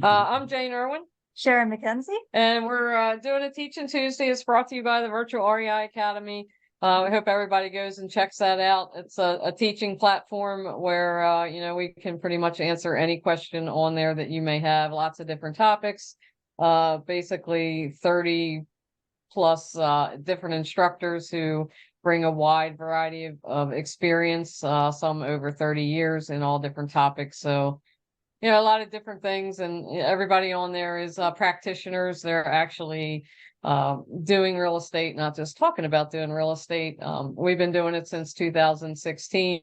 I'm Jane Irwin, Sharon McKenzie. and we're doing a Teaching Tuesday. It's brought to you by the Virtual REI Academy. I hope everybody goes and checks that out. It's a teaching platform where, we can pretty much answer any question on there that you may have. Lots of different topics, basically 30 plus different instructors who bring a wide variety of experience, some over 30 years in all different topics. So, a lot of different things, and everybody on there is practitioners. They're actually doing real estate, not just talking about doing real estate. We've been doing it since 2016.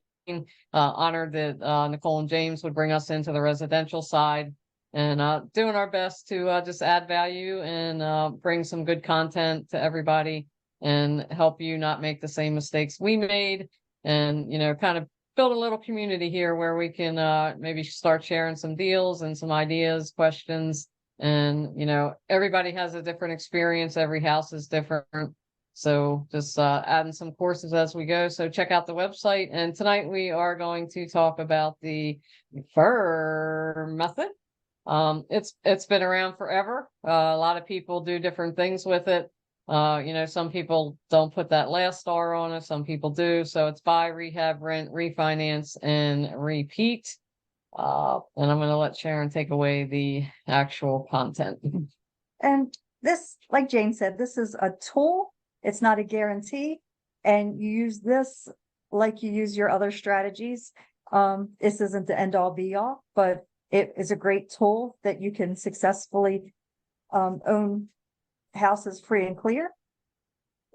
Honored that Nicole and James would bring us into the residential side, and doing our best to just add value and bring some good content to everybody and help you not make the same mistakes we made, and kind of build a little community here where we can maybe start sharing some deals and some ideas, questions. And everybody has a different experience. Every house is different. So just adding some courses as we go. So check out the website. And tonight we are going to talk about the BRRR method. It's been around forever. A lot of people do different things with it. Some people don't put that last R on it. Some people do. So it's buy, rehab, rent, refinance, and repeat. And I'm going to let Sharon take away the actual content. And this, like Jane said, this is a tool. It's not a guarantee. And you use this like you use your other strategies. This isn't the end all be all, but it is a great tool that you can successfully own houses free and clear.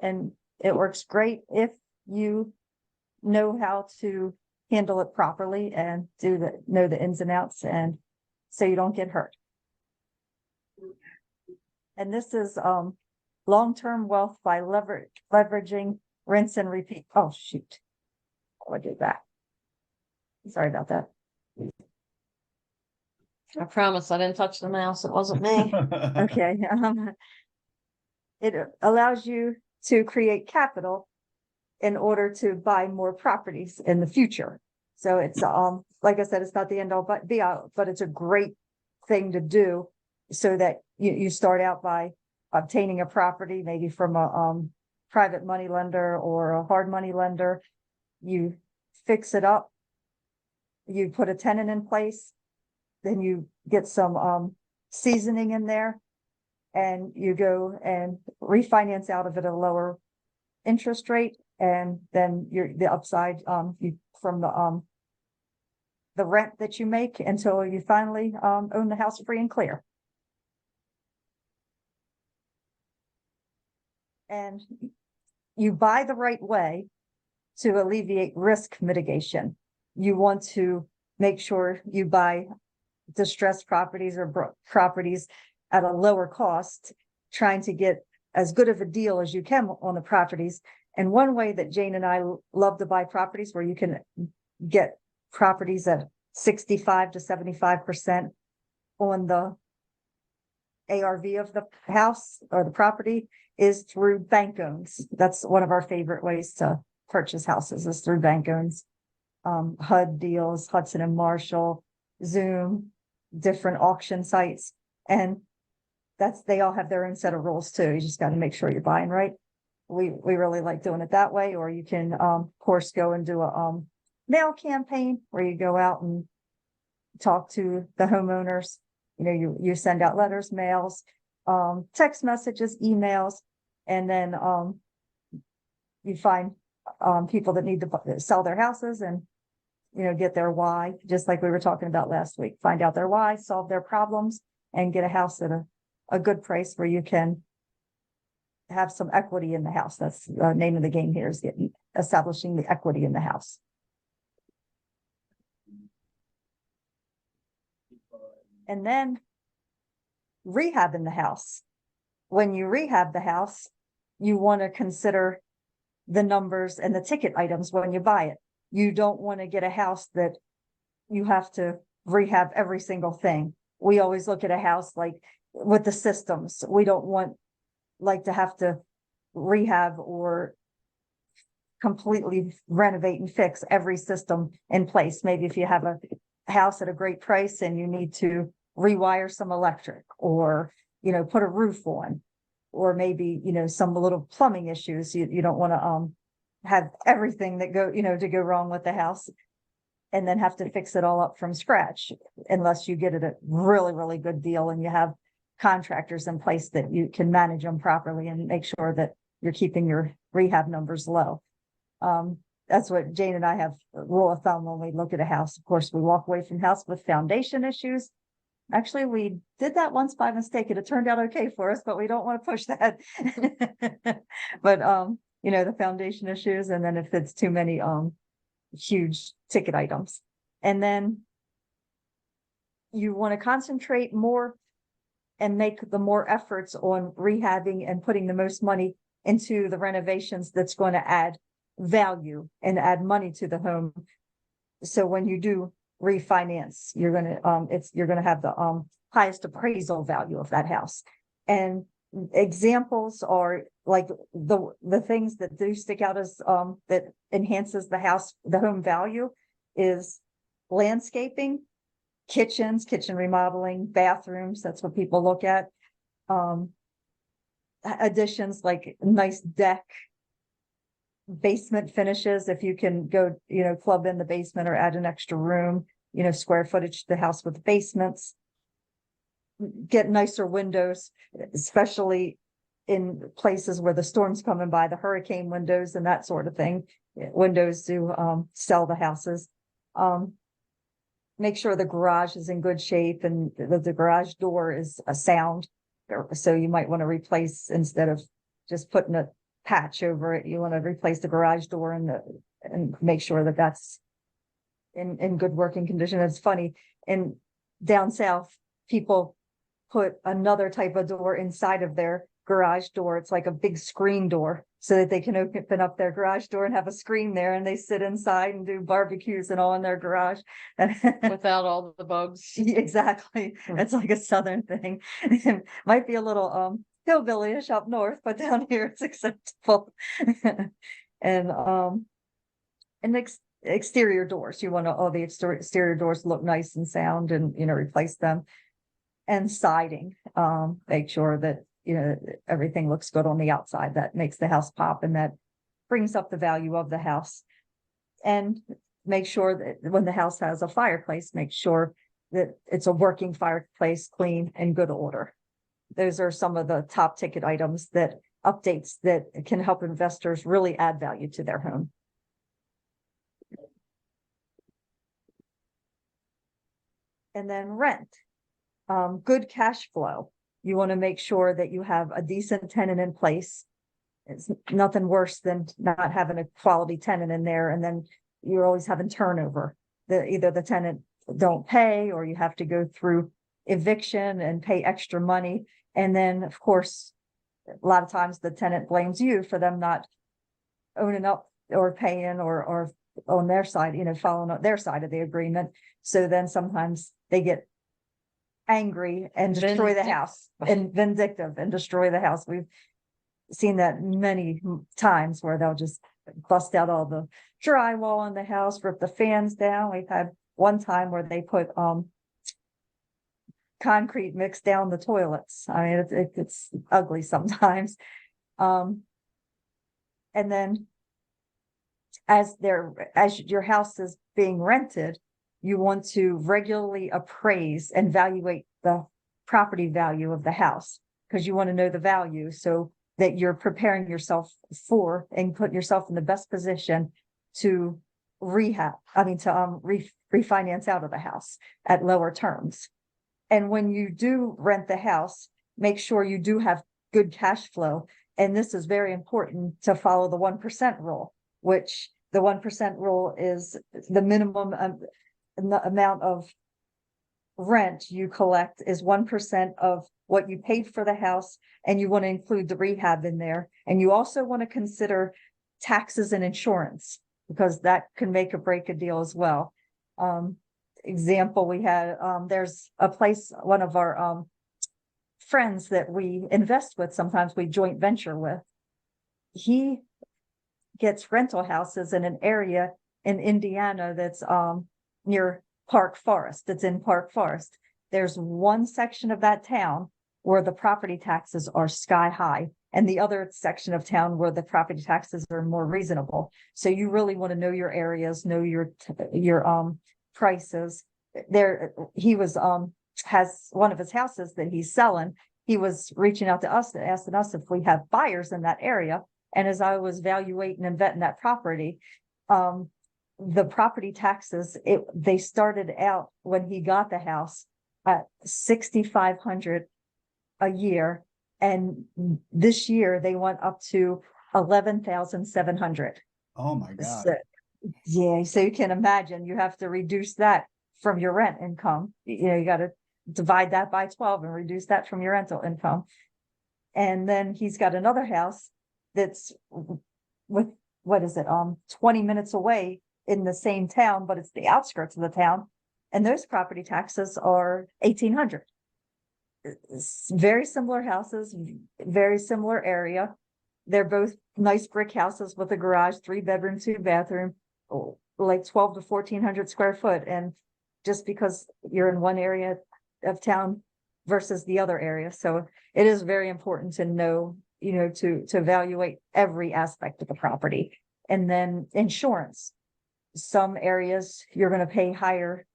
And it works great if you know how to handle it properly and know the ins and outs, and so you don't get hurt. And this is long-term wealth by leveraging rinse and repeat. Oh shoot, I did that. Sorry about that. I promise I didn't touch the mouse. It wasn't me. Okay. It allows you to create capital in order to buy more properties in the future. So it's like I said, it's not the end all but be all, but it's a great thing to do so that you start out by obtaining a property, maybe from a private money lender or a hard money lender. You fix it up, you put a tenant in place, then you get some seasoning in there, and you go and refinance out of it at a lower interest rate, and then the upside from the rent that you make until you finally own the house free and clear. And you buy the right way to alleviate risk mitigation. You want to make sure you buy distressed properties or properties at a lower cost, trying to get as good of a deal as you can on the properties. And one way that Jane and I love to buy properties, where you can get properties at 65 to 75% on the ARV of the house or the property, is through bank owns. That's one of our favorite ways to purchase houses, is through bank owns. HUD deals, Hudson and Marshall, Zoom, different auction sites. And they all have their own set of rules too. You just got to make sure you're buying right. We really like doing it that way. Or you can, of course, go and do a mail campaign where you go out and talk to the homeowners. You send out letters, mails, text messages, emails, and then you find people that need to sell their houses and get their why, just like we were talking about last week. Find out their why, solve their problems, and get a house at a good price where you can have some equity in the house. That's the name of the game here, is establishing the equity in the house. And then rehab in the house. When you rehab the house, you want to consider the numbers and the ticket items when you buy it. You don't want to get a house that you have to rehab every single thing. We always look at a house like with the systems. We don't want to have to rehab or completely renovate and fix every system in place. Maybe if you have a house at a great price and you need to rewire some electric, or, you know, put a roof on, or maybe, you know, some little plumbing issues. You don't want to have everything that to go wrong with the house and then have to fix it all up from scratch, unless you get it a really, really good deal and you have contractors in place that you can manage them properly and make sure that you're keeping your rehab numbers low. That's what Jane and I have a rule of thumb when we look at a house. Of course, we walk away from house with foundation issues. Actually, we did that once by mistake and it turned out okay for us, but we don't want to push that. But, you know, the foundation issues, and then if it's too many, huge ticket items. And then you want to concentrate more and make the more efforts on rehabbing and putting the most money into the renovations that's going to add value and add money to the home. So when you do refinance, you're going to have the highest appraisal value of that house. And examples are like the things that do stick out as that enhances the home value is landscaping, kitchen remodeling, bathrooms. That's what people look at. Additions like nice deck, basement finishes. If you can go, you know, club in the basement or add an extra room, you know, square footage to the house with basements. Get nicer windows, especially in places where the storm's coming by, the hurricane windows and that sort of thing. Windows do sell the houses. Make sure the garage is in good shape and the garage door is a sound. So you might want to replace, instead of just putting a patch over it, you want to replace the garage door and make sure that that's in good working condition. It's funny, in down south, people put another type of door inside of their garage door. It's like a big screen door so that they can open up their garage door and have a screen there, and they sit inside and do barbecues and all in their garage. Without all the bugs. Exactly. It's like a southern thing. It might be a little hillbilly-ish up north, but down here it's acceptable. And exterior doors. You want all the exterior doors look nice and sound, and, you know, replace them. And siding, make sure that, you know, everything looks good on the outside. That makes the house pop, and that brings up the value of the house. And make sure that when the house has a fireplace, make sure that it's a working fireplace, clean and good order. Those are some of the top ticket items, that updates that can help investors really add value to their home. And then rent. Good cash flow. You want to make sure that you have a decent tenant in place. It's nothing worse than not having a quality tenant in there, and then you're always having turnover. Either the tenant don't pay, or you have to go through eviction and pay extra money. And then, of course, a lot of times the tenant blames you for them not owning up or paying or on their side, you know, following up their side of the agreement. So then sometimes they get angry and destroy the house, and vindictive and destroy the house. We've seen that many times where they'll just bust out all the drywall in the house, rip the fans down. We've had one time where they put concrete mixed down the toilets. I mean, it's ugly sometimes. And then as your house is being rented, you want to regularly appraise and evaluate the property value of the house, because you want to know the value so that you're preparing yourself for and putting yourself in the best position to refinance out of the house at lower terms. And when you do rent the house, make sure you do have good cash flow. And this is very important to follow the 1% rule, which the 1% rule is the minimum amount of rent you collect is 1% of what you paid for the house, and you want to include the rehab in there. And you also want to consider taxes and insurance, because that can make or break a deal as well. Example, we had there's a place, one of our friends that we invest with, sometimes we joint venture with, he gets rental houses in an area in Indiana that's near Park Forest. It's in Park Forest. there's one section of that town where the property taxes are sky high, and the other section of town where the property taxes are more reasonable. So you really want to know your areas, know your prices. There, he was has one of his houses that he's selling. He was reaching out to us, asking us if we have buyers in that area. And as I was evaluating and vetting that property, the property taxes, they started out when he got the house at $6,500 a year, and this year they went up to 11,700. Oh my God. So, yeah, so you can imagine you have to reduce that from your rent income. You got to divide that by 12 and reduce that from your rental income. And then he's got another house that's with, 20 minutes away in the same town, but it's the outskirts of the town. And those property taxes are 1,800. It's very similar houses, very similar area. They're both nice brick houses with a garage, 3-bedroom, 2-bathroom, like 12 to 1,400 square foot. And just because you're in one area of town versus the other area. So it is very important to know, to evaluate every aspect of the property. And then insurance. Some areas you're going to pay higher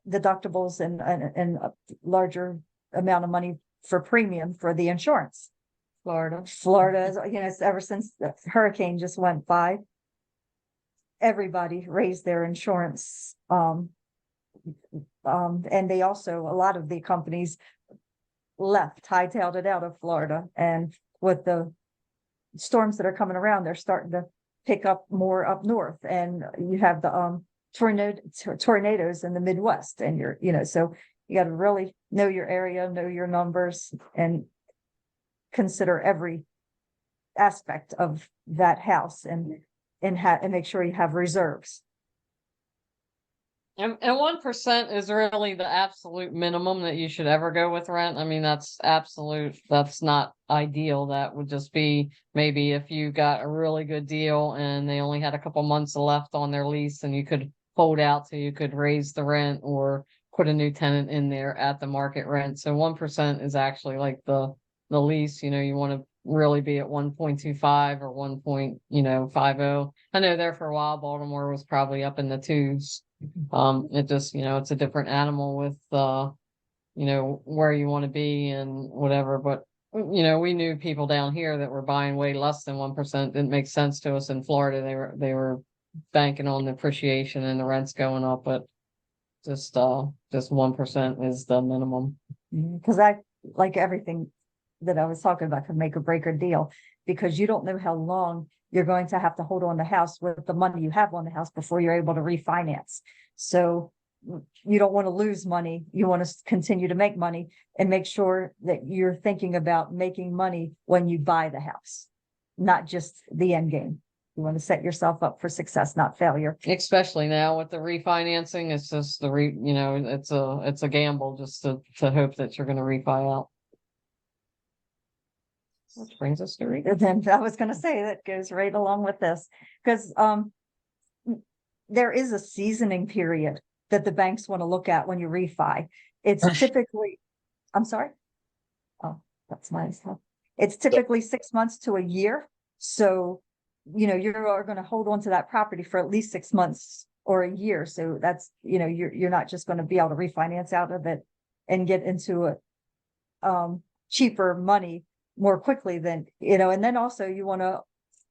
deductibles and a larger amount of money for premium for the insurance. Florida is, ever since the hurricane just went by, everybody raised their insurance. And they also, a lot of the companies hightailed it out of Florida. And with the storms that are coming around, they're starting to pick up more up north. And you have the tornadoes in the Midwest, and so you got to really know your area, know your numbers, and consider every aspect of that house, and make sure you have reserves. And 1% is really the absolute minimum that you should ever go with rent. I mean, that's absolute, that's not ideal. That would just be maybe if you got a really good deal and they only had a couple months left on their lease, and you could hold out so you could raise the rent or put a new tenant in there at the market rent. So 1% is actually like the lease. You want to really be at 1.25 or 1.50. I know there for a while Baltimore was probably up in the 2s. It just, it's a different animal with where you want to be and whatever. But we knew people down here that were buying way less than 1%. Didn't make sense to us in Florida. They were banking on the appreciation and the rents going up, but just 1% is the minimum. Because I, like everything that I was talking about, could make or break a deal, because you don't know how long you're going to have to hold on the house with the money you have on the house before you're able to refinance. So you don't want to lose money. You want to continue to make money, and make sure that you're thinking about making money when you buy the house, not just the end game. You want to set yourself up for success, not failure. Especially now with the refinancing, it's just it's a gamble just to hope that you're going to refi out. Which brings us to And then I was going to say that goes right along with this, because there is a seasoning period that the banks want to look at when you refi. It's typically, I'm sorry. Oh, that's my stuff. It's typically 6 months to a year. So, you are going to hold on to that property for at least 6 months or a year. So that's, you're not just going to be able to refinance out of it and get into a cheaper money more quickly than, and then also you want to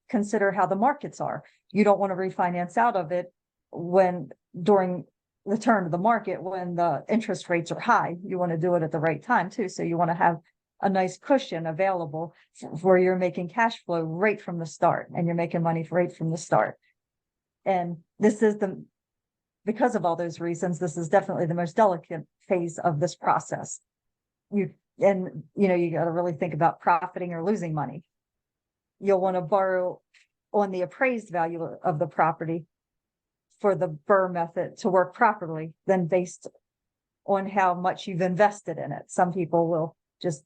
consider how the markets are. You don't want to refinance out of it during the turn of the market when the interest rates are high. You want to do it at the right time too. So you want to have a nice cushion available where you're making cash flow right from the start, and you're making money right from the start. And this is because of all those reasons, this is definitely the most delicate phase of this process. You got to really think about profiting or losing money. You'll want to borrow on the appraised value of the property for the BRRR method to work properly, then based on how much you've invested in it. Some people will just,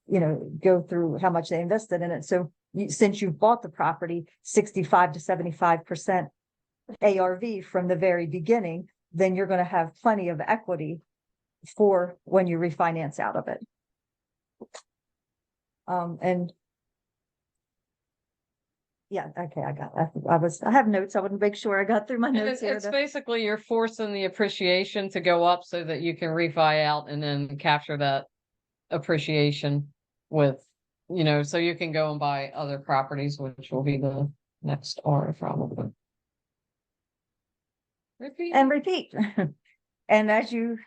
go through how much they invested in it. So since you've bought the property 65 to 75% ARV from the very beginning, then you're going to have plenty of equity for when you refinance out of it. And yeah, okay, I got that. I have notes. I wouldn't make sure I got through my And notes here. it's basically you're forcing the appreciation to go up so that you can refi out and then capture that appreciation with, so you can go and buy other properties, which will be the next R probably. Repeat. And repeat. And as you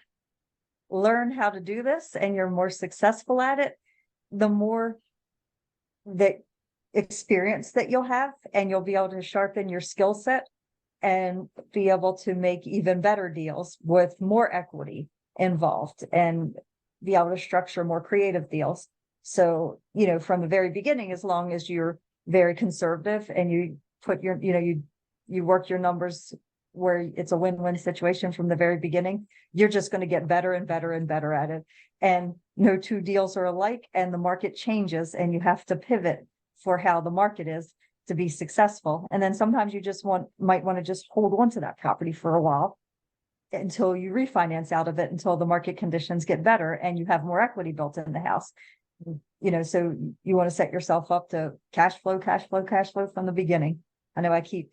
learn how to do this and you're more successful at it, the more that experience that you'll have, and you'll be able to sharpen your skill set and be able to make even better deals with more equity involved and be able to structure more creative deals. So, from the very beginning, as long as you're very conservative and you put your, you work your numbers where it's a win-win situation from the very beginning, you're just going to get better and better and better at it. And no two deals are alike, and the market changes, and you have to pivot for how the market is to be successful. And then sometimes you just might want to just hold on to that property for a while until you refinance out of it, until the market conditions get better and you have more equity built in the house. So you want to set yourself up to cash flow from the beginning. I know I keep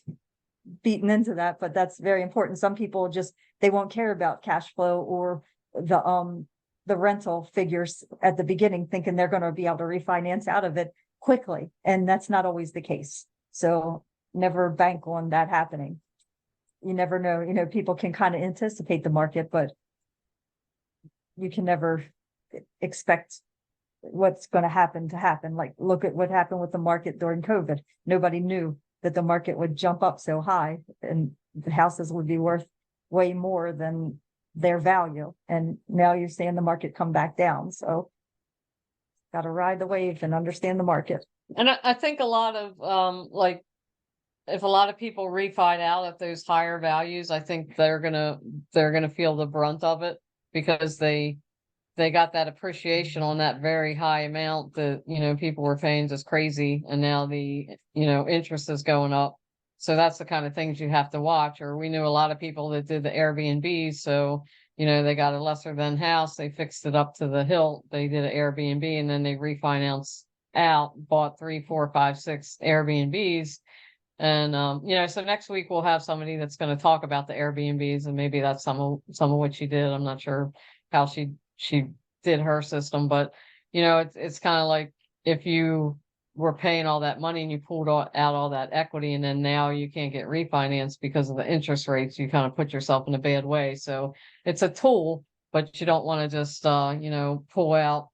beating into that, but that's very important. Some people they won't care about cash flow or the rental figures at the beginning, thinking they're going to be able to refinance out of it quickly. And that's not always the case. So never bank on that happening. You never know, people can kind of anticipate the market, but you can never expect what's going to happen. Like, look at what happened with the market during COVID. Nobody knew that the market would jump up so high and the houses would be worth way more than their value. And now you're seeing the market come back down. So got to ride the wave and understand the market. And I think a lot of, if a lot of people refi out at those higher values, I think they're gonna feel the brunt of it, because they got that appreciation on that very high amount that, people were paying just crazy. And now the, interest is going up. So that's the kind of things you have to watch. Or we knew a lot of people that did the Airbnb. So, they got a lesser than house. They fixed it up to the hilt. They did an Airbnb, and then they refinanced out, bought 3, 4, 5, 6 Airbnbs. And, so next week we'll have somebody that's going to talk about the Airbnbs, and maybe that's some of what she did. I'm not sure how she did her system, but it's kind of like if you were paying all that money and you pulled out all that equity, and then now you can't get refinanced because of the interest rates, you kind of put yourself in a bad way. So it's a tool, but you don't want to just pull out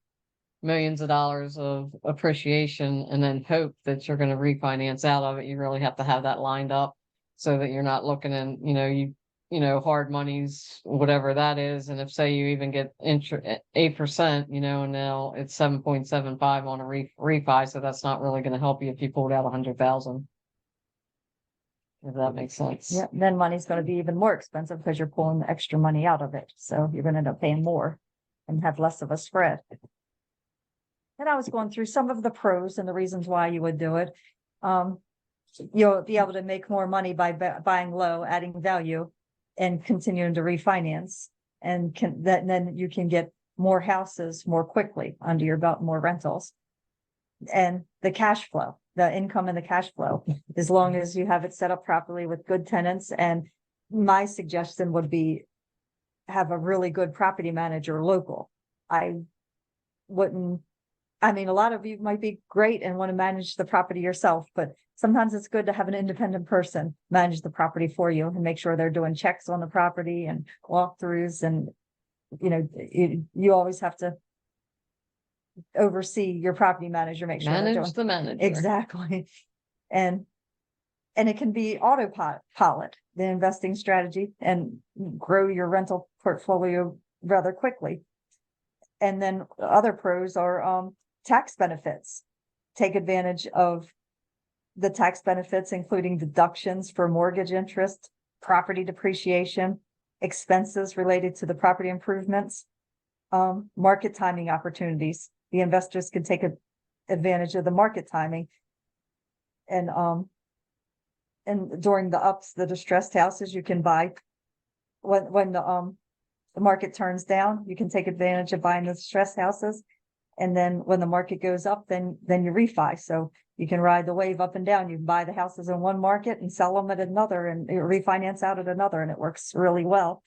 millions of dollars of appreciation and then hope that you're going to refinance out of it. You really have to have that lined up so that you're not looking in, hard monies, whatever that is. And if, say, you even get 8%, and now it's 7.75 on a refi. So that's not really going to help you if you pulled out 100,000. If that makes sense. Yeah. Then money's going to be even more expensive because you're pulling the extra money out of it. So you're going to end up paying more and have less of a spread. And I was going through some of the pros and the reasons why you would do it. You'll be able to make more money by buying low, adding value, and continuing to refinance. And then you can get more houses more quickly under your belt, more rentals. And the cash flow, the income and the cash flow, as long as you have it set up properly with good tenants. And my suggestion would be have a really good property manager local. A lot of you might be great and want to manage the property yourself, but sometimes it's good to have an independent person manage the property for you and make sure they're doing checks on the property and walkthroughs. And, you always have to oversee your property manager, make sure manage the manager. Exactly. And it can be autopilot, the investing strategy, and grow your rental portfolio rather quickly. And then other pros are tax benefits. Take advantage of the tax benefits, including deductions for mortgage interest, property depreciation, expenses related to the property improvements, market timing opportunities. The investors can take advantage of the market timing. And during the ups, the distressed houses, you can buy when the the market turns down, you can take advantage of buying the stress houses. And then when the market goes up, then you refi. So you can ride the wave up and down. You can buy the houses in one market and sell them at another and refinance out at another, and it works really well.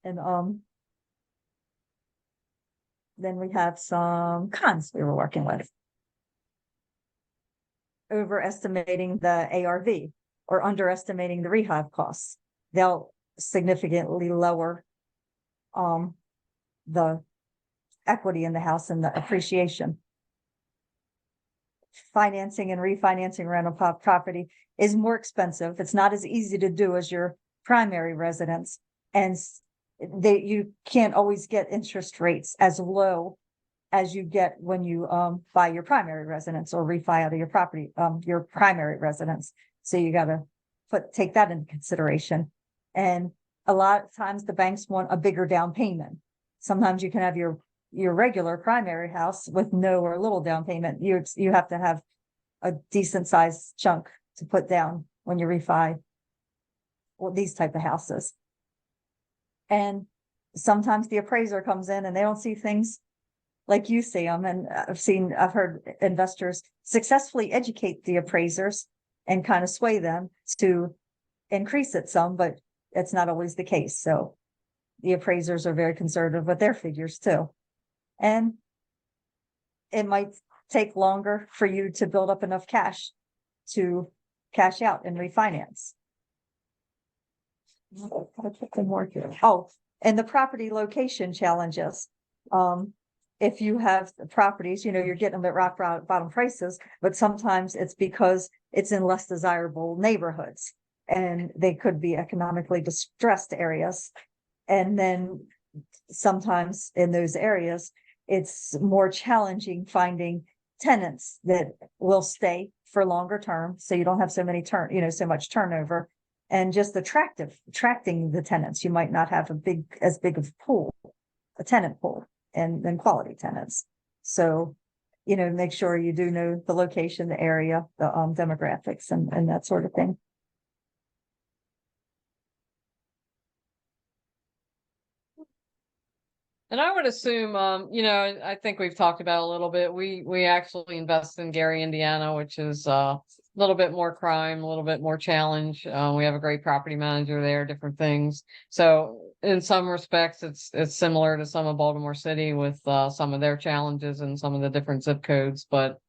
And then we have some cons we were working with. Overestimating the ARV or underestimating the rehab costs. They'll significantly lower the equity in the house and the appreciation. Financing and refinancing rental property is more expensive. It's not as easy to do as your primary residence, and you can't always get interest rates as low as you get when you buy your primary residence or refi out of your property, your primary residence. So you got to take that into consideration. And a lot of times the banks want a bigger down payment. Sometimes you can have your regular primary house with no or little down payment. You have to have a decent sized chunk to put down when you refi these type of houses. And sometimes the appraiser comes in and they don't see things like you see them. And I've heard investors successfully educate the appraisers and kind of sway them to increase it some, but it's not always the case. So the appraisers are very conservative with their figures too. And it might take longer for you to build up enough cash to cash out and refinance. Oh, and the property location challenges. If you have properties, you're getting them at rock bottom prices, but sometimes it's because it's in less desirable neighborhoods and they could be economically distressed areas. And then sometimes in those areas, it's more challenging finding tenants that will stay for longer term. So you don't have so much turnover, and just attracting the tenants. You might not have as big of a tenant pool, and then quality tenants. So, make sure you do know the location, the area, the demographics and that sort of thing. And I would assume, I think we've talked about a little bit. We actually invest in Gary, Indiana, which is a little bit more crime, a little bit more challenge. We have a great property manager there, different things. So in some respects, it's similar to some of Baltimore City with some of their challenges and some of the different zip codes. But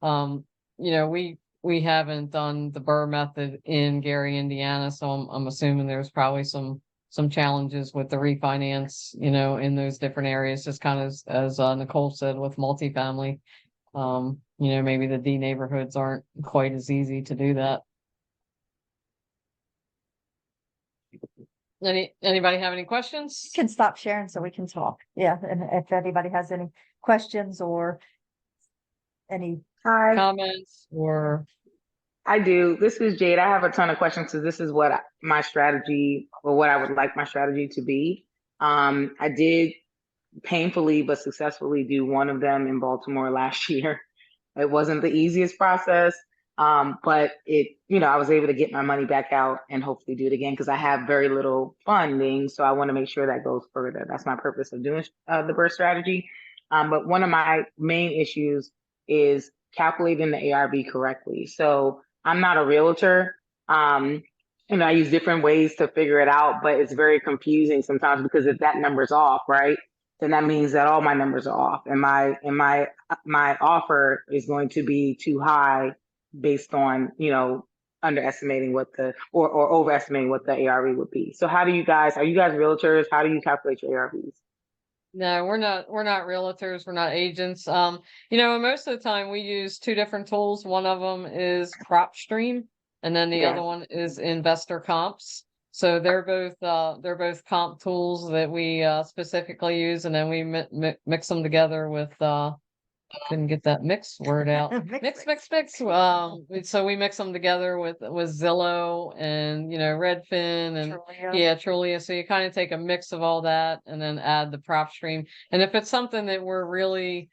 we haven't done the BRRRR method in Gary, Indiana, so I'm assuming there's probably some challenges with the refinance, in those different areas, just kind of as Nicole said with multifamily. Maybe the D neighborhoods aren't quite as easy to do that. Anybody have any questions? You can stop sharing so we can talk. Yeah, and if anybody has any questions or any comments or I do. This is Jade. I have a ton of questions. So this is what my strategy, or what I would like my strategy to be. I did painfully but successfully do one of them in Baltimore last year. It wasn't the easiest process, but I was able to get my money back out and hopefully do it again because I have very little funding. So I want to make sure that goes further. That's my purpose of doing the BRRRR strategy. But one of my main issues is calculating the ARV correctly. So I'm not a realtor. I use different ways to figure it out, but it's very confusing sometimes because if that number's off, right, then that means that all my numbers are off, and my offer is going to be too high based on underestimating or overestimating what the ARV would be. So are you guys realtors? How do you calculate your ARVs? No, we're not realtors. We're not agents. Most of the time we use two different tools. One of them is PropStream, and then the other one is Investor Comps. So they're both comp tools that we specifically use, and then we mix them together with couldn't get that mix word out. mix. So we mix them together with Zillow and Redfin and Trulia. So you kind of take a mix of all that and then add the PropStream. And if it's something that we're really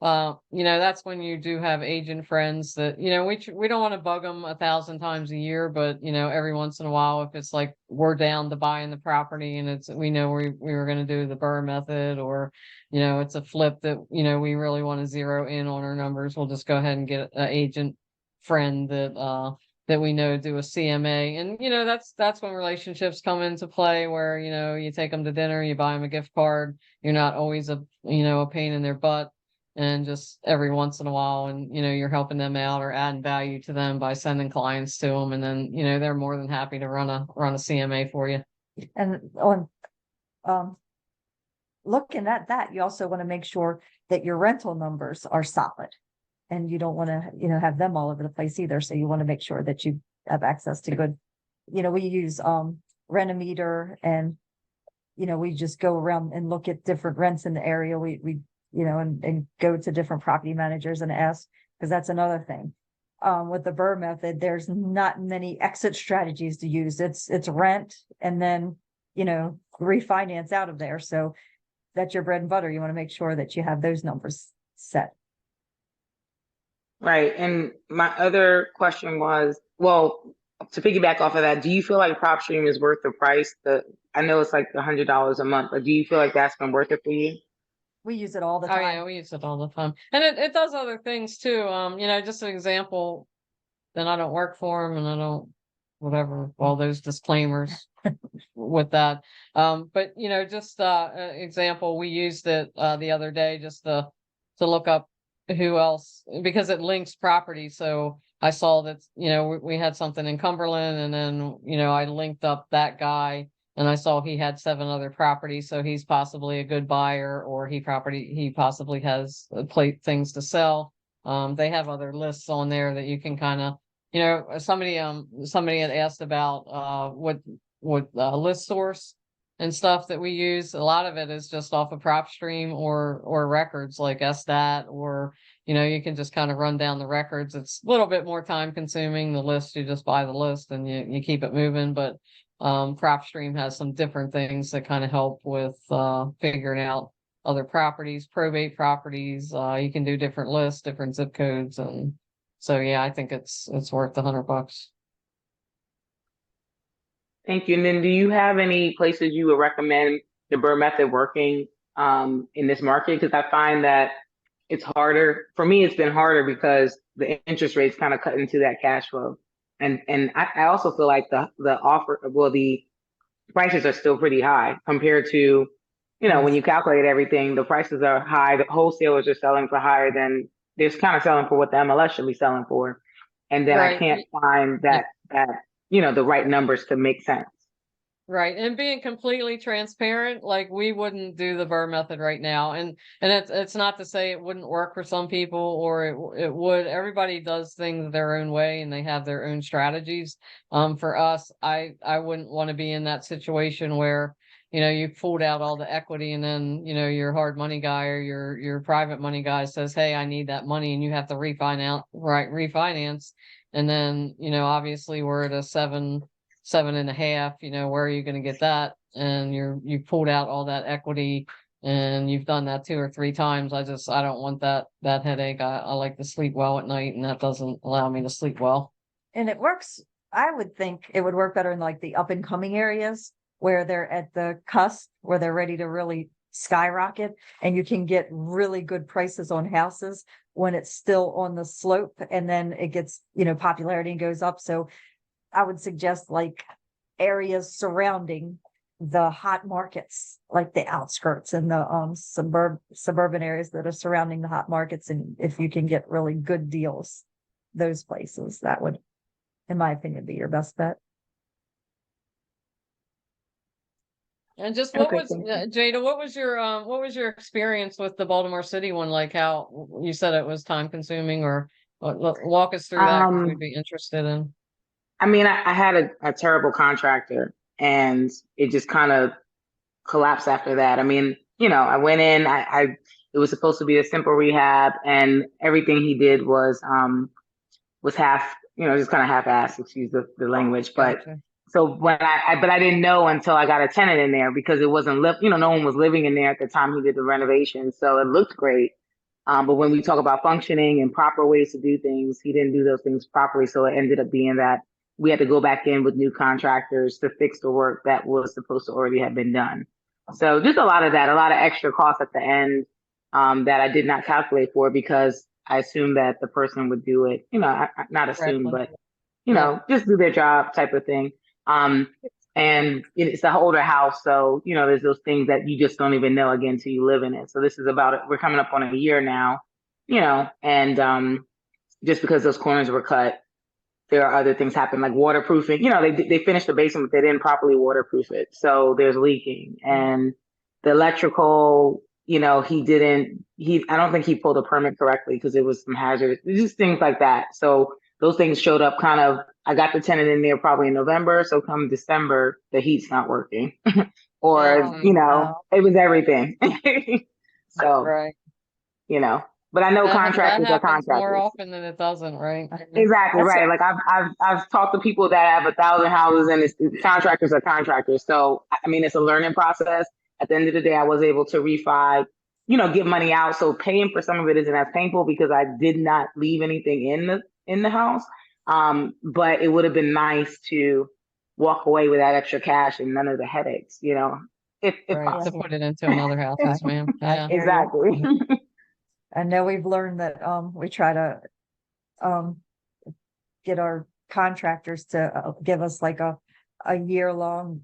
that's when you do have agent friends that, we don't want to bug them 1,000 times a year, but every once in a while, if it's like we're down to buying the property and we know we were going to do the BRRRR method, or it's a flip that we really want to zero in on our numbers, we'll just go ahead and get an agent friend that we know do a CMA. And that's when relationships come into play, where you take them to dinner, you buy them a gift card, you're not always a pain in their butt, and just every once in a while, and you're helping them out or adding value to them by sending clients to them, and then they're more than happy to run a CMA for you. And on looking at that, you also want to make sure that your rental numbers are solid, and you don't want to have them all over the place either. So you want to make sure that you have access to good, we use Rent-A-Meter, and we just go around and look at different rents in the area. We and go to different property managers and ask, because that's another thing. With the BRRRR method, there's not many exit strategies to use. It's rent and then, refinance out of there. So that's your bread and butter. You want to make sure that you have those numbers set. Right. And my other question was, well, to piggyback off of that, do you feel like PropStream is worth the price? I know it's like $100 a month, but do you feel like that's been worth it for you? We use it all the Oh time. yeah, we use it all the time. And it does other things too. Just an example, then I don't work for them and I don't, whatever, all those disclaimers with that. But just an example, we used it the other day just to look up who else, because it links property. So I saw that, we had something in Cumberland, and then, I linked up that guy, and I saw he had 7 other properties. So he's possibly a good buyer, or he possibly has things to sell. They have other lists on there that you can kind of, somebody had asked about what list source and stuff that we use. A lot of it is just off of PropStream or records like SDAT, or you can just kind of run down the records. It's a little bit more time consuming. The list, you just buy the list and you keep it moving. But PropStream has some different things that kind of help with figuring out other properties, probate properties. You can do different lists, different zip codes, and so yeah, I think it's worth $100. Thank you. And then do you have any places you would recommend the BRRRR method working in this market? Because I find that it's harder. For me, it's been harder because the interest rates kind of cut into that cash flow. And I also feel like the prices are still pretty high compared to, when you calculate everything, the prices are high. The wholesalers are selling for higher than they're kind of selling for what the MLS should be selling for. And then Right. I can't find that the right numbers to make sense. Right. And being completely transparent, like we wouldn't do the BRRRR method right now. And it's not to say it wouldn't work for some people, or it would. Everybody does things their own way and they have their own strategies. For us, I wouldn't want to be in that situation where, you pulled out all the equity, and then, your hard money guy or your private money guy says, hey, I need that money, and you have to refinance. And then, obviously we're at a 7.5, where are you going to get that? And you pulled out all that equity, and you've done that 2 or 3 times. I don't want that headache. I like to sleep well at night, and that doesn't allow me to sleep well. And it works. I would think it would work better in like the up and coming areas where they're at the cusp, where they're ready to really skyrocket, and you can get really good prices on houses when it's still on the slope, and then it gets, popularity and goes up. So I would suggest like areas surrounding the hot markets, like the outskirts and the suburban areas that are surrounding the hot markets. And if you can get really good deals, those places, that would, in my opinion, be your best bet. And just Okay, Jada, what was your experience with the Baltimore City one? Like, how you said it was time consuming, or walk us through that, 'cause we'd be interested in. I mean, I had a terrible contractor, and it just kind of collapsed after that. I mean, I went in, it was supposed to be a simple rehab, and everything he did was half, just kind of half-assed, excuse the language. But Gotcha. so when but I didn't know until I got a tenant in there, because it wasn't no one was living in there at the time he did the renovation. So it looked great. But when we talk about functioning and proper ways to do things, he didn't do those things properly. So it ended up being that we had to go back in with new contractors to fix the work that was supposed to already have been done. So just a lot of that, a lot of extra costs at the end that I did not calculate for because I assumed that the person would do it, not assume, Correctly. but, just do their job type of thing. And it's an older house. So, there's those things that you just don't even know again until you live in it. So this is about it. We're coming up on a year now, and just because those corners were cut, there are other things happen like waterproofing. They finished the basement, but they didn't properly waterproof it. So there's leaking and the electrical, I don't think he pulled a permit correctly because it was some hazardous, just things like that. So those things showed up I got the tenant in there probably in November. So come December, the heat's not working or, wow. it was everything. So, Right. but I know That contractors are happens more contractors. often than it doesn't, right? Exactly That's right. Like I've talked to people that have 1,000 houses and contractors are contractors. So I mean, it's a learning process. At the end of the day, I was able to refi, get money out. So paying for some of it isn't as painful because I did not leave anything in the house. But it would have been nice to walk away with that extra cash and none of the headaches, if Right, to possible. put it into another house, I- yes, ma'am. I Yeah. hear you. Exactly. I know we've learned that, we try to, um, get our contractors to give us like a year-long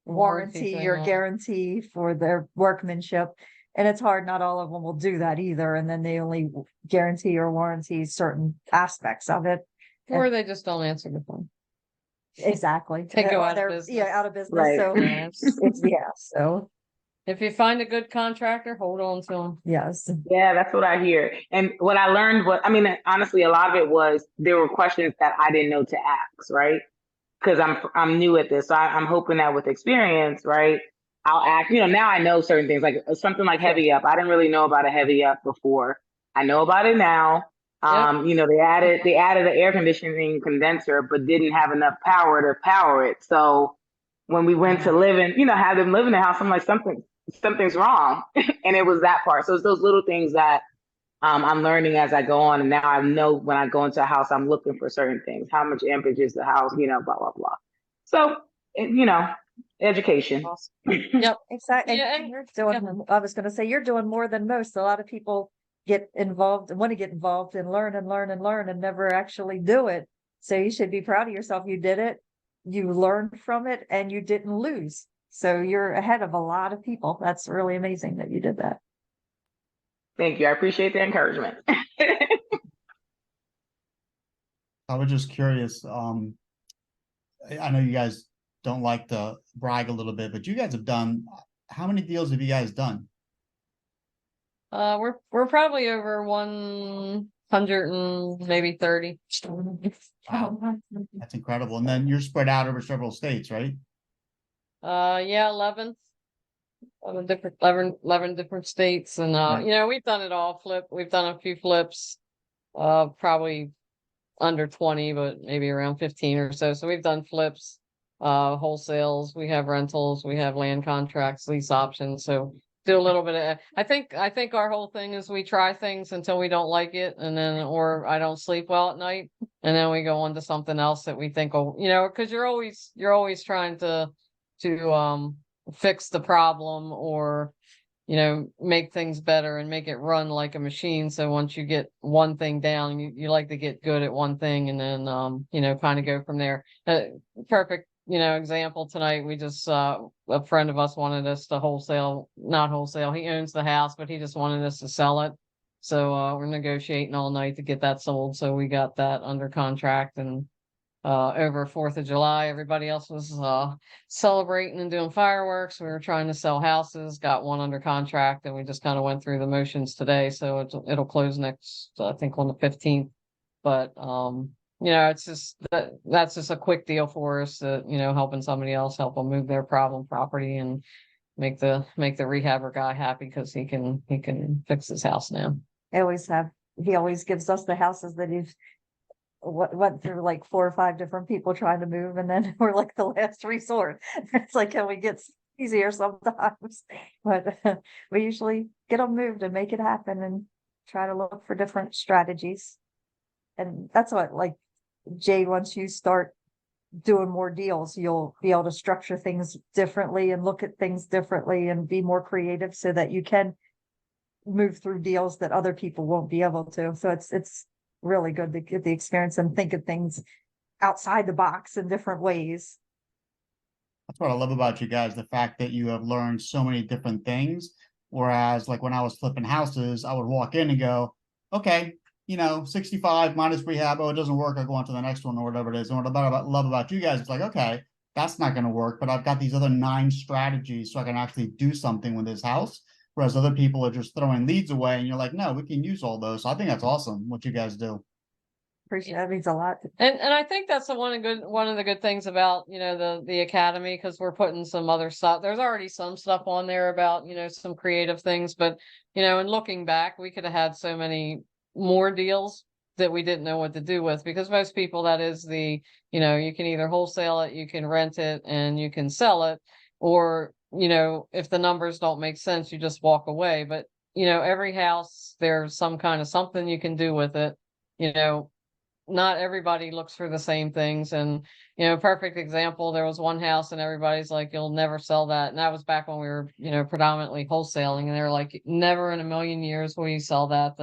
warranty thing, or yeah. guarantee for their workmanship. And it's hard, not all of them will do that either. And then they only guarantee or warranty certain aspects of it. Or they just don't answer the phone. Exactly. They go Or out of they're- business. Yeah, out of business. Right. So so If you find a good contractor, hold on to them. yes. Yeah, that's what I hear. And what I learned honestly, a lot of it was there were questions that I didn't know to ask, right? Because I'm new at this. So I'm hoping that with experience, right, I'll ask, now I know certain things, like something like heavy up. I didn't really know about a heavy up before. I know about it now. Yep. They added an air conditioning condenser, but didn't have enough power to power it. So when we went to live in, have them live in the house, I'm like, something's wrong. And it was that part. So it's those little things that I'm learning as I go on. And now I know when I go into a house, I'm looking for certain things. How much ampage is the house, blah, blah, blah. So, education. Awesome. Yep. Exactly. Yeah, And you're doing, I was gonna say, you're doing more than most. A lot of people get involved and want to get involved and learn and learn and learn and never actually do it. So you should be proud of yourself. You did it, you learned from it, and you didn't lose. So you're ahead of a lot of people. That's really amazing that you did that. Thank you. I appreciate the encouragement. I was just curious, I know you guys don't like to brag a little bit, but you guys have done, how many deals have you guys done? We're probably over 100 and maybe 30. Wow, that's incredible. And then you're spread out over several states, right? Yeah, 11 different states. And, Right. we've done it all. We've done a few flips, probably under 20, but maybe around 15 or so. So we've done flips, wholesales, we have rentals, we have land contracts, lease options. So do a little bit of, I think our whole thing is we try things until we don't like it. And then, or I don't sleep well at night. And then we go on to something else that we think, cause you're always trying to fix the problem or, make things better and make it run like a machine. So once you get one thing down, you like to get good at one thing and then, kind of go from there. Perfect, example tonight, we just, a friend of us wanted us to not wholesale. He owns the house, but he just wanted us to sell it. So, we're negotiating all night to get that sold. So we got that under contract and, over 4th of July, everybody else was celebrating and doing fireworks. We were trying to sell houses, got one under contract, and we just kind of went through the motions today. So it'll close next, I think, on the 15th. But it's just that's just a quick deal for us. Helping somebody else help them move their problem property and make the rehabber guy happy because he can fix his house now. He always gives us the houses that he's went through like 4 or 5 different people trying to move, and then we're like the last resort. It's like, can we get easier sometimes, but we usually get them moved and make it happen and try to look for different strategies. And that's what, like, Jade, once you start doing more deals, you'll be able to structure things differently and look at things differently and be more creative so that you can move through deals that other people won't be able to. So it's really good to get the experience and think of things outside the box in different ways. That's what I love about you guys, the fact that you have learned so many different things. Whereas, like when I was flipping houses, I would walk in and go, okay, 65 minus rehab. Oh, it doesn't work. I go on to the next one or whatever it is. And what I love about you guys, it's like, okay, that's not going to work, but I've got these other 9 strategies so I can actually do something with this house. Whereas other people are just throwing leads away and you're like, no, we can use all those. So I think that's awesome what you guys do. Appreciate that, means a lot. And I think that's one of the good things about, the academy, because we're putting some other stuff. There's already some stuff on there about, some creative things, but and looking back, we could have had so many more deals that we didn't know what to do with, because most people, that is you can either wholesale it, you can rent it, and you can sell it, or if the numbers don't make sense, you just walk away. But every house, there's some kind of something you can do with it. Not everybody looks for the same things. And, perfect example, there was one house and everybody's like, you'll never sell that. And that was back when we were, predominantly wholesaling. And they're like, never in a million years will you sell that.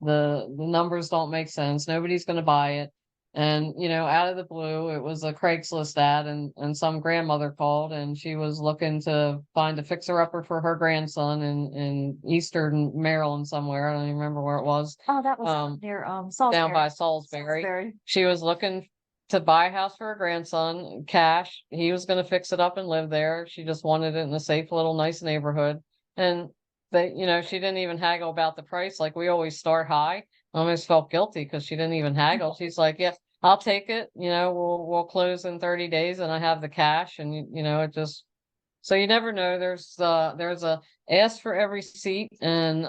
The numbers don't make sense. Nobody's going to buy it. And, out of the blue, it was a Craigslist ad, and some grandmother called and she was looking to find a fixer-upper for her grandson in Eastern Maryland somewhere. I don't even remember where it was. Oh, that was near Salisbury. Down by Salisbury. She was looking to buy a house for her grandson, cash. He was going to fix it up and live there. She just wanted it in a safe, little, nice neighborhood. And she didn't even haggle about the price. Like, we always start high. I almost felt guilty because she didn't even haggle. She's like, yeah, I'll take it. We'll close in 30 days and I have the cash. And, it just, so you never know. There's a ask for every seat, and,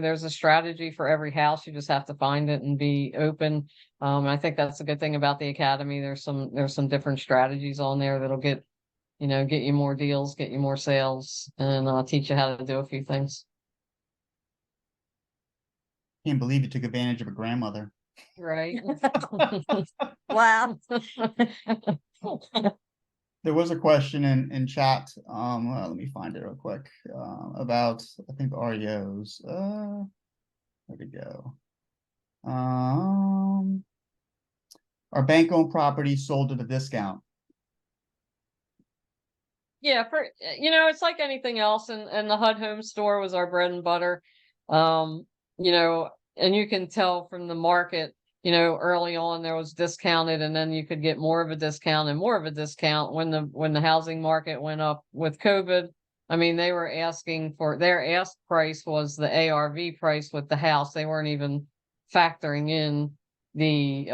there's a strategy for every house. You just have to find it and be open. I think that's a good thing about the academy. There's some different strategies on there that'll get you more deals, get you more sales, and teach you how to do a few things. Can't believe you took advantage of a grandmother. Right. Wow. There was a question in chat. Well, let me find it real quick. About, I think, REOs. Where'd it go? Are bank-owned properties sold at a discount? Yeah, it's like anything else, and the HUD Home Store was our bread and butter. And you can tell from the market, early on there was discounted, and then you could get more of a discount and more of a discount when the housing market went up with COVID. I mean, they were asking for, their ask price was the ARV price with the house. They weren't even factoring in the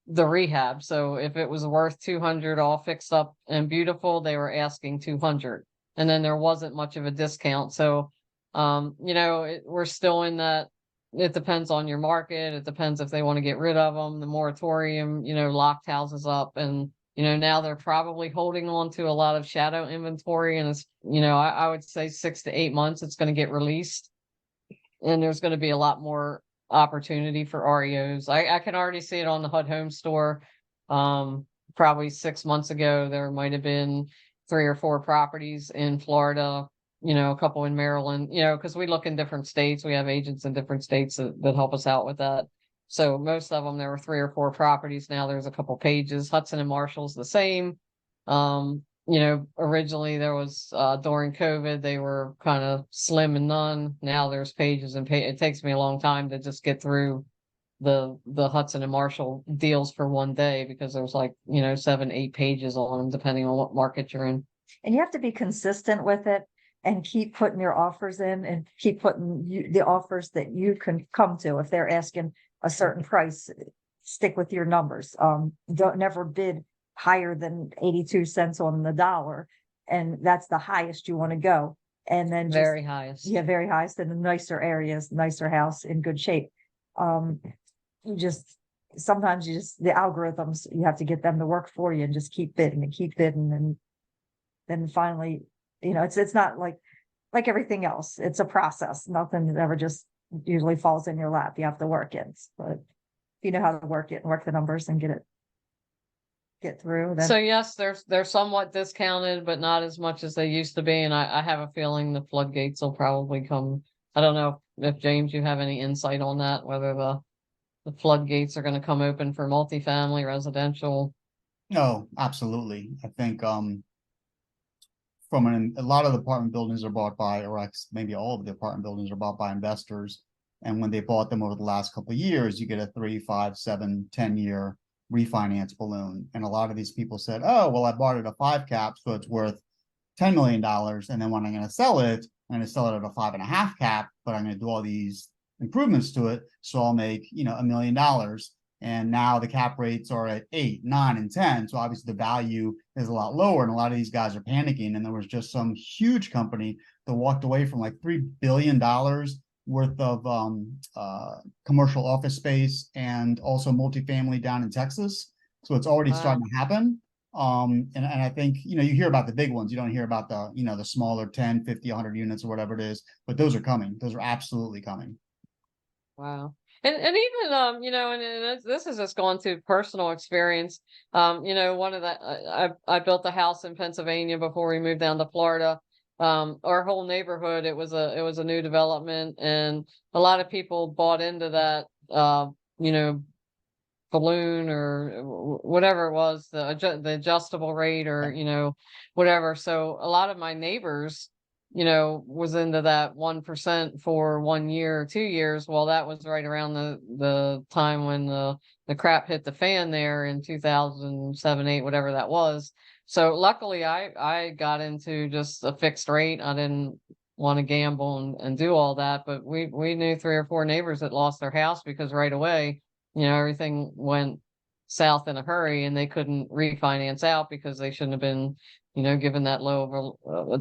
rehab. So if it was worth 200 all fixed up and beautiful, they were asking 200, and then there wasn't much of a discount. So we're still in that. It depends on your market. It depends if they want to get rid of them. The moratorium, locked houses up, and now they're probably holding on to a lot of shadow inventory, and it's I would say 6 to 8 months it's going to get released, and there's going to be a lot more opportunity for REOs. I can already see it on the HUD Home Store. Probably 6 months ago there might have been 3 or 4 properties in Florida, a couple in Maryland, because we look in different states. We have agents in different states that help us out with that. So most of them, there were 3 or 4 properties. Now there's a couple pages. Hudson and Marshall's the same. Originally there was, during COVID, they were kind of slim and none. Now there's pages and it takes me a long time to just get through the Hudson and Marshall deals for one day, because there's like, 7, 8 pages on them, depending on what market you're in. And you have to be consistent with it and keep putting your offers in and keep putting the offers that you can come to. If they're asking a certain price, stick with your numbers. Don't never bid higher than 82 cents on the dollar. And that's the highest you want to go. And then very highest. Yeah, very highest in the nicer areas, nicer house in good shape. Sometimes the algorithms, you have to get them to work for you and just keep bidding and keep bidding. And then finally You know, it's not like everything else. It's a process. Nothing that ever just usually falls in your lap. You have to work it. But if you know how to work it and work the numbers and get through, So then yes, they're somewhat discounted, but not as much as they used to be. And I have a feeling the floodgates will probably come. I don't know if James, you have any insight on that, whether the floodgates are going to come open for multifamily, residential. No, absolutely. I think a lot of the apartment buildings are bought by, or maybe all of the apartment buildings are bought by investors. And when they bought them over the last couple of years, you get a 3, 5, 7, 10-year refinance balloon. And a lot of these people said, oh, well, I bought it at a 5 cap, so it's worth $10 million. And then when I'm going to sell it, I'm going to sell it at a 5.5 cap, but I'm going to do all these improvements to it. So I'll make, $1 million. And now the cap rates are at 8, 9, and 10. So obviously the value is a lot lower. And a lot of these guys are panicking. And there was just some huge company that walked away from like $3 billion worth of commercial office space and also multifamily down in Texas. So it's already starting to happen. And I think, you hear about the big ones. You don't hear about the smaller 10, 50, 100 units or whatever it is, but those are coming. Those are absolutely coming. Wow. And even and this is just going to personal experience. One of the I built a house in Pennsylvania before we moved down to Florida. Our whole neighborhood, it was a new development, and a lot of people bought into that balloon or whatever it was, the adjustable rate, or whatever. So a lot of my neighbors was into that 1% for 1 year or 2 years. Well, that was right around the time when the crap hit the fan there in 2007, 8, whatever that was. So luckily I got into just a fixed rate. I didn't want to gamble and do all that, but we knew 3 or 4 neighbors that lost their house because right away, everything went south in a hurry and they couldn't refinance out because they shouldn't have been given that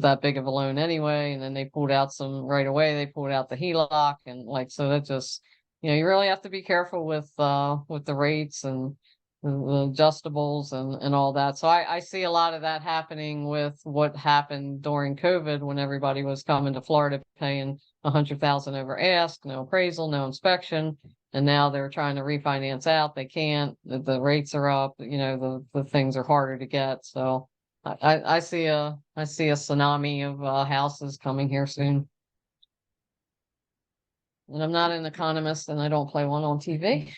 that big of a loan anyway. And then they pulled out some right away. They pulled out the HELOC, and so that just, you really have to be careful with the rates and the adjustables and all that. So I see a lot of that happening with what happened during COVID when everybody was coming to Florida paying $100,000 over ask, no appraisal, no inspection. And now they're trying to refinance out. They can't, the rates are up, the things are harder to get. So I see a tsunami of houses coming here soon. And I'm not an economist, and I don't play one on TV.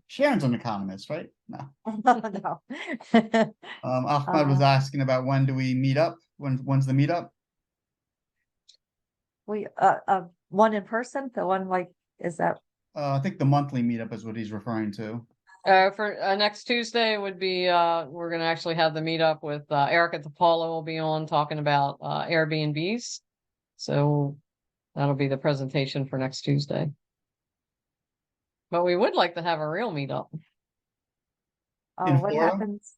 Sharon's an economist, right? No. No. Ahmad was asking about when do we meet up? When's the meetup? We one in person, the one is that? I think the monthly meetup is what he's referring to. For next Tuesday would be we're gonna actually have the meetup with Erica DePaula will be on talking about Airbnbs. So that'll be the presentation for next Tuesday. But we would like to have a real meetup. What Florida? happens?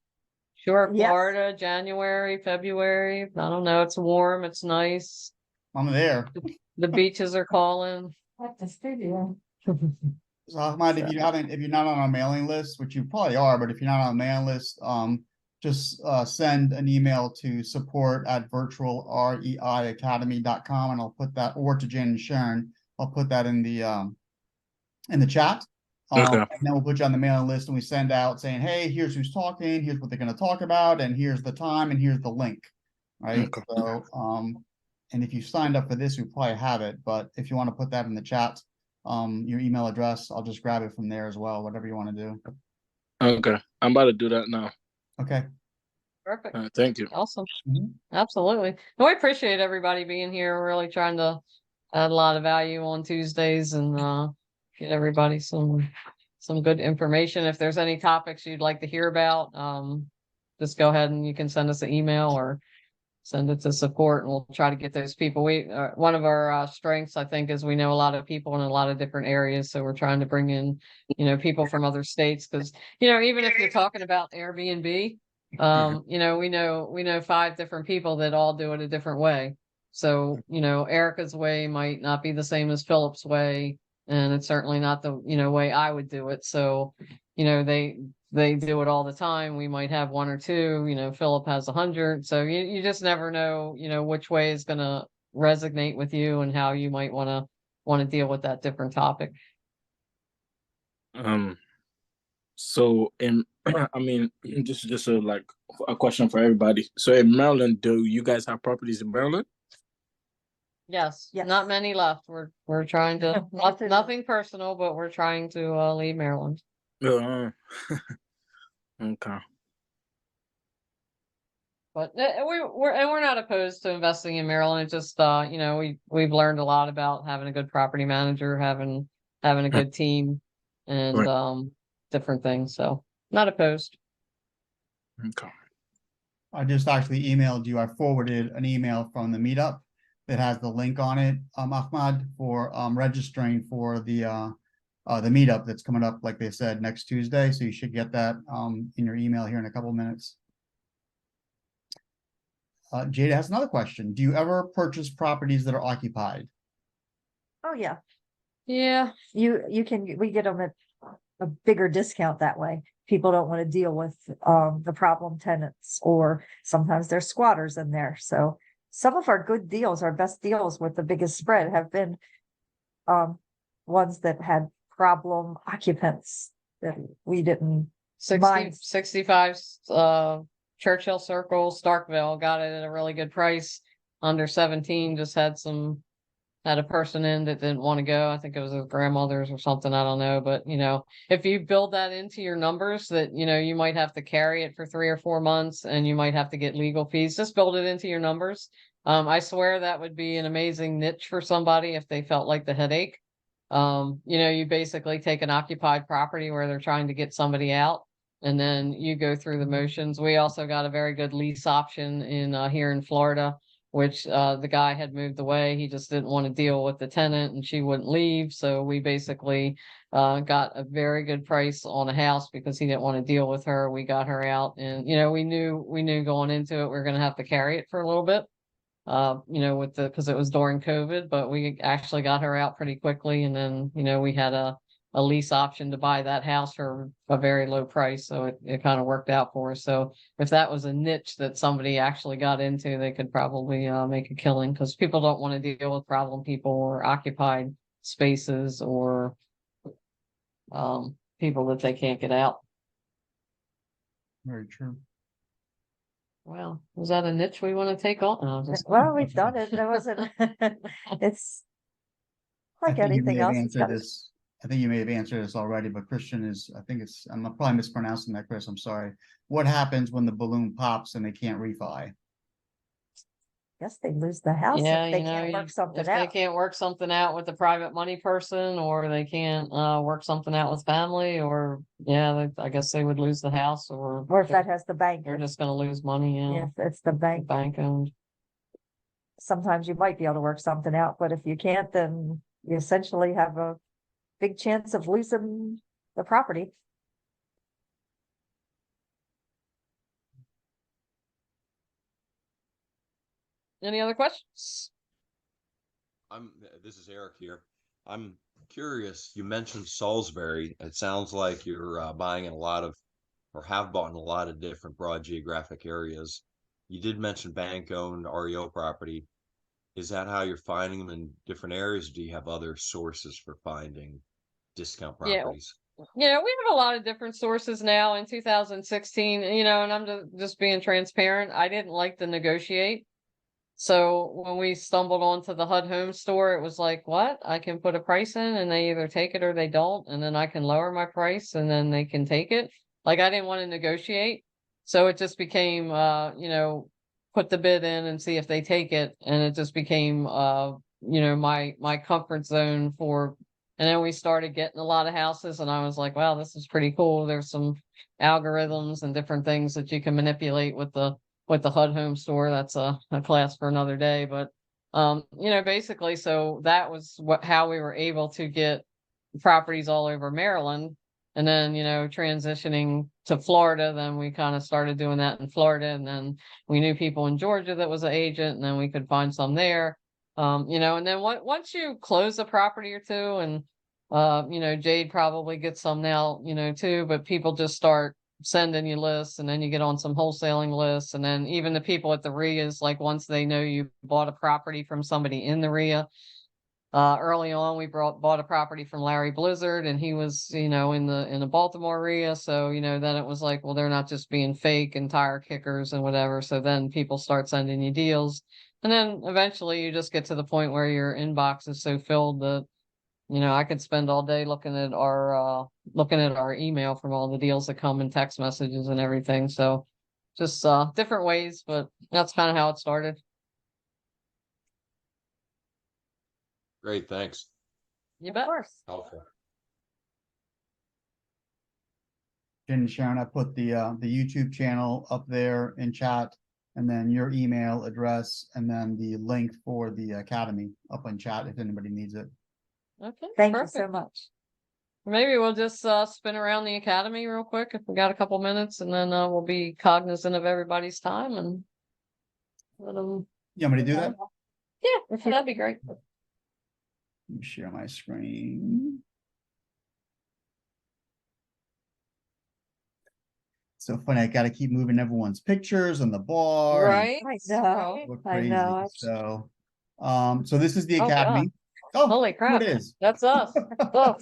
Sure, Yes. Florida, January, February. I don't know. It's warm. It's nice. I'm there. The beaches are calling. At the studio. So Ahmad, if you're not on our mailing list, which you probably are, but if you're not on the mailing list, just send an email to support@virtualreiacademy.com, and I'll put that, or to Jen and Sharon. I'll put that in the chat. Okay. And then we'll put you on the mailing list, and we send out saying, hey, here's who's talking, here's what they're going to talk about, and here's the time, and here's the link. Right. Okay. So, and if you signed up for this, you probably have it, but if you want to put that in the chat, your email address, I'll just grab it from there as well, whatever you want to do. Okay. I'm about to do that now. Okay. Perfect. Thank you. Awesome. Absolutely. No, I appreciate everybody being here. We're really trying to add a lot of value on Tuesdays and get everybody some good information. If there's any topics you'd like to hear about, just go ahead and you can send us an email or send it to support, and we'll try to get those people. We one of our strengths, I think, is we know a lot of people in a lot of different areas. So we're trying to bring in, people from other states, because, even if you're talking about Airbnb, we know 5 different people that all do it a different way. So, Erica's way might not be the same as Philip's way. and it's certainly not the, way I would do it. So, they do it all the time. We might have one or two, Philip has 100. So you just never know, which way is going to resonate with you and how you might want to deal with that different topic. So in I mean, just a question for everybody. So in Maryland, do you guys have properties in Maryland? Yes, Yes. not many left. We're trying to, nothing personal, but we're trying to leave Maryland. Okay. But we're not opposed to investing in Maryland. It's just we've learned a lot about having a good property manager, having a good team, and Right. Different things. So not opposed. Okay. I just actually emailed you. I forwarded an email from the meetup that has the link on it, Ahmad, for registering for the meetup that's coming up, like they said, next Tuesday. So you should get that in your email here in a couple of minutes. Jada has another question. Do you ever purchase properties that are occupied? Oh, yeah. Yeah. We get them at a bigger discount that way. People don't want to deal with the problem tenants, or sometimes there's squatters in there. So some of our good deals, our best deals with the biggest spread, have been ones that had problem occupants that we didn't 65 Churchill Circle, Starkville, got it at a really good price. Under 17, just had a person in that didn't want to go. I think it was his grandmother's or something. I don't know. But, if you build that into your numbers that, you might have to carry it for 3 or 4 months and you might have to get legal fees, just build it into your numbers. I swear that would be an amazing niche for somebody if they felt like the headache. You basically take an occupied property where they're trying to get somebody out, and then you go through the motions. We also got a very good lease option in here in Florida, which the guy had moved away. He just didn't want to deal with the tenant and she wouldn't leave. So we basically got a very good price on a house because he didn't want to deal with her. We got her out, and we knew going into it we were going to have to carry it for a little bit. Because it was during COVID, but we actually got her out pretty quickly. And then, we had a lease option to buy that house for a very low price. So it kind of worked out for us. So if that was a niche that somebody actually got into, they could probably make a killing, because people don't want to deal with problem people or occupied spaces or people that they can't get out. Very true. Well, was that a niche we want to take on? No, Well, we've done it. There wasn't. It's like anything else. I think you may have answered this already, but Christian I'm probably mispronouncing that, Chris. I'm sorry. What happens when the balloon pops and they can't refi? Guess they lose the house if they can't work something if out. they can't work something out with the private money person, or they can't work something out with family, or I guess they would lose the house, or if that has the bank. They're just going to lose money. If it's the bank. Bank owned. Sometimes you might be able to work something out, but if you can't, then you essentially have a big chance of losing the property. Any other questions? This is Eric here. I'm curious, you mentioned Salisbury. It sounds like you're buying in a lot of, or have bought in a lot of different broad geographic areas. You did mention bank-owned REO property. Is that how you're finding them in different areas? Or do you have other sources for finding discount properties? Yeah, we have a lot of different sources now. In 2016, and I'm just being transparent, I didn't like to negotiate. So when we stumbled onto the HUD Home Store, it was like, what? I can put a price in and they either take it or they don't. And then I can lower my price and then they can take it. Like, I didn't want to negotiate. So it just became, put the bid in and see if they take it. And it just became, my comfort zone for, and then we started getting a lot of houses and I was like, wow, this is pretty cool. There's some algorithms and different things that you can manipulate with the HUD Home Store. That's a class for another day. But, basically, so that was how we were able to get properties all over Maryland. And then, transitioning to Florida, then we kind of started doing that in Florida. And then we knew people in Georgia that was an agent, and then we could find some there. And then once you close a property or two and You know, Jade probably gets some now, you know, too, but people just start sending you lists, and then you get on some wholesaling lists. And then even the people at the RIAs, like once they know you bought a property from somebody in the RIA, early on, we bought a property from Larry Blizzard, and he was, you know, in the Baltimore area. So, you know, then it was like, well, they're not just being fake and tire kickers and whatever. So then people start sending you deals. And then eventually you just get to the point where your inbox is so filled that, you know, I could spend all day looking at our email from all the deals that come in text messages and everything. So just different ways, but that's kind of how it started. Great, thanks. You Of bet. course. Helpful. Jen and Sharon, I put the YouTube channel up there in chat, and then your email address, and then the link for the academy up in chat if anybody needs it. Okay. Thank you perfect. so much. Maybe we'll just spin around the academy real quick if we got a couple minutes, and then we'll be cognizant of everybody's time and let them. You want me to do that? Yeah, that'd be great. Let me share my screen. So funny, I got to keep moving everyone's pictures on the bar. and Right. I know. look I crazy. know. So, so this is the Oh, academy. Oh, Holy here crap. it is. That's us. Oh,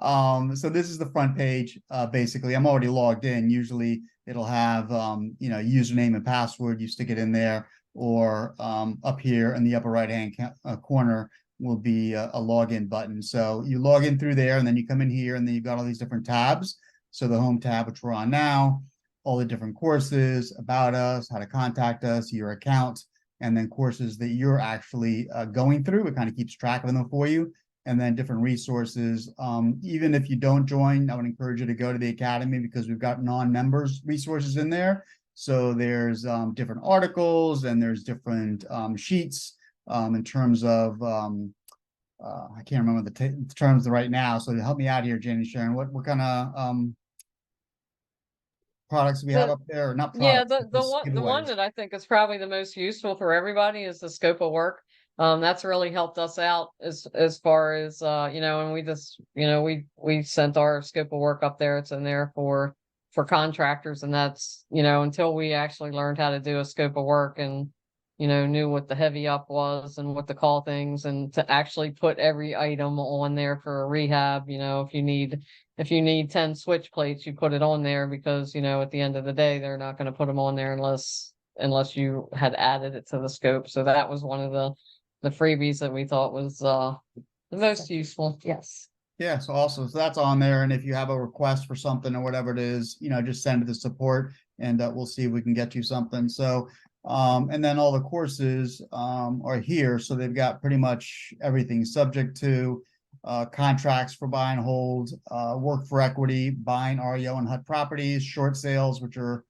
So this is the front page. Basically, I'm already logged in. Usually it'll have, you know, username and password. You stick it in there, or up here in the upper right hand corner will be a login button. So you log in through there, and then you come in here, and then you've got all these different tabs. So the home tab, which we're on now, all the different courses, about us, how to contact us, your account, and then courses that you're actually going through. It kind of keeps track of them for you. And then different resources. Even if you don't join, I would encourage you to go to the academy, because we've got non-members resources in there. So there's different articles, and there's different sheets in terms of, I can't remember the terms right now. So to help me out here, Jane and Sharon, what kind of products we have up there, or not products? Yeah, the just one giveaways? that I think is probably the most useful for everybody is the scope of work. That's really helped us out as far as you know, and we just, you know, we sent our scope of work up there. It's in there for contractors, and that's, you know, until we actually learned how to do a scope of work and, you know, knew what the heavy up was and what to call things, and to actually put every item on there for a rehab. You know, if you need 10 switch plates, you put it on there, because, you know, at the end of the day, they're not going to put them on there unless you had added it to the scope. So that was one of the freebies that we thought was the most useful. Yes. Yeah, so also, so that's on there. And if you have a request for something or whatever it is, you know, just send it to support, and we'll see if we can get you something. So, and then all the courses are here. So they've got pretty much everything subject to contracts for buy and hold, work for equity, buying REO and HUD properties, short sales, which are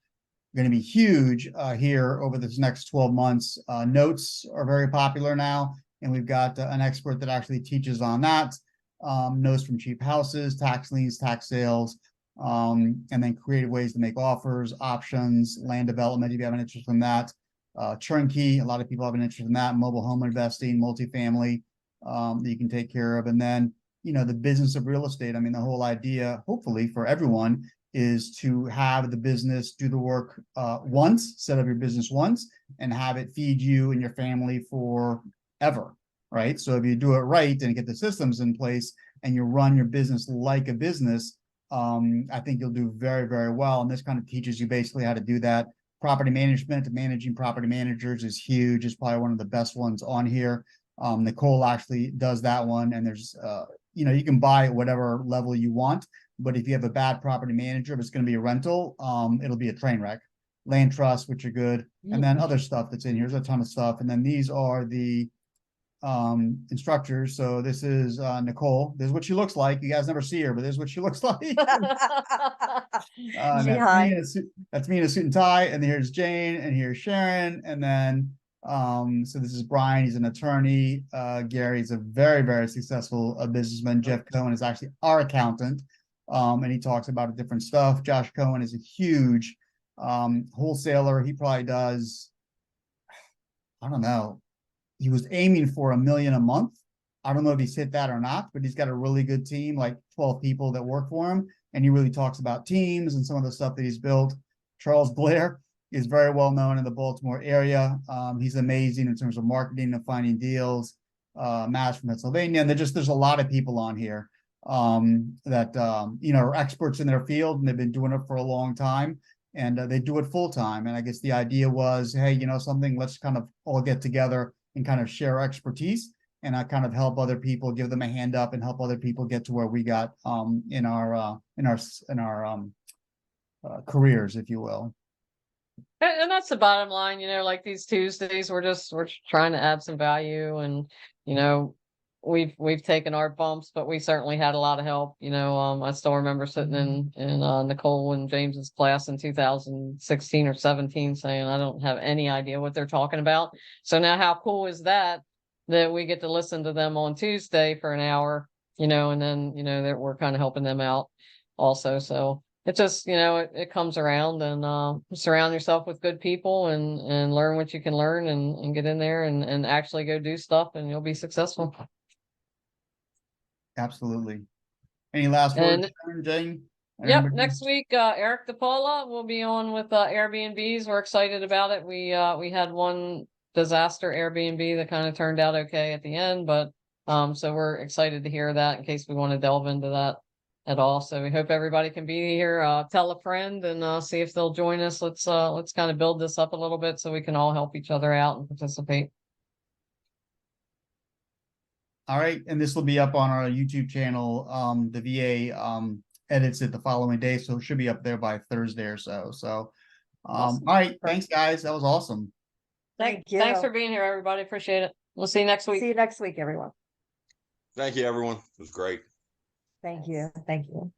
going to be huge here over this next 12 months. Notes are very popular now, and we've got an expert that actually teaches on that. Notes from cheap houses, tax liens, tax sales, and then creative ways to make offers, options, land development, if you have an interest in that. Turnkey, a lot of people have an interest in that. Mobile home investing, multifamily, that you can take care of. And then, you know, the business of real estate. I mean, the whole idea, hopefully for everyone, is to have the business do the work once, set up your business once, and have it feed you and your family forever, right? So if you do it right and get the systems in place, and you run your business like a business, I think you'll do very, very well. And this kind of teaches you basically how to do that. Property management, managing property managers is huge. It's probably one of the best ones on here. Nicole actually does that one, and there's, you know, you can buy at whatever level you want, but if you have a bad property manager, if it's going to be a rental, it'll be a train wreck. Land trusts, which are good, and then other stuff that's in here. There's a ton of stuff, and then these are the instructors. So this is Nicole. This is what she looks like. You guys never see her, but this is what she looks like. That's me in a suit and tie, and here's Jane, and here's Sharon, and then so this is Brian. He's an attorney. Gary's a very, very successful businessman. Jeff Cohen is actually our accountant, and he talks about different stuff. Josh Cohen is a huge wholesaler. He probably does, I don't know, he was aiming for $1 million a month I don't know if he's hit that or not, but he's got a really good team, like 12 people that work for him. And he really talks about teams and some of the stuff that he's built. Charles Blair is very well known in the Baltimore area. He's amazing in terms of marketing and finding deals. Matt from Pennsylvania. And there's a lot of people on here that you know, are experts in their field, and they've been doing it for a long time, and they do it full time. And I guess the idea was, hey, you know, something, let's kind of all get together and kind of share expertise, and I kind of help other people, give them a hand up, and help other people get to where we got in our careers, if you will. And that's the bottom line, you know, like these Tuesdays, we're trying to add some value, and, you know, we've taken our bumps, but we certainly had a lot of help. You know, I still remember sitting in Nicole and James's class in 2016 or 17 saying, I don't have any idea what they're talking about. So now how cool is that we get to listen to them on Tuesday for an hour, you know, and then, you know, that we're kind of helping them out also. So it just, you know, it comes around, and surround yourself with good people, and learn what you can learn, and get in there and actually go do stuff, and you'll be successful. Absolutely. Any last And words, Sharon, Jane? yep, Anybody? next week, Eric DePaula will be on with Airbnbs. We're excited about it. We had one disaster Airbnb that kind of turned out okay at the end, but so we're excited to hear that in case we want to delve into that at all. So we hope everybody can be here. Tell a friend, and see if they'll join us. Let's kind of build this up a little bit so we can all help each other out and participate. All right, and this will be up on our YouTube channel. The VA edits it the following day, so it should be up there by Thursday or so. So, Awesome. all right, thanks, guys. That was awesome. Thank you. Thanks for being here, everybody. Appreciate it. We'll see you next week. See you next week, everyone. Thank you, everyone. It was great. Thank you. Thank you.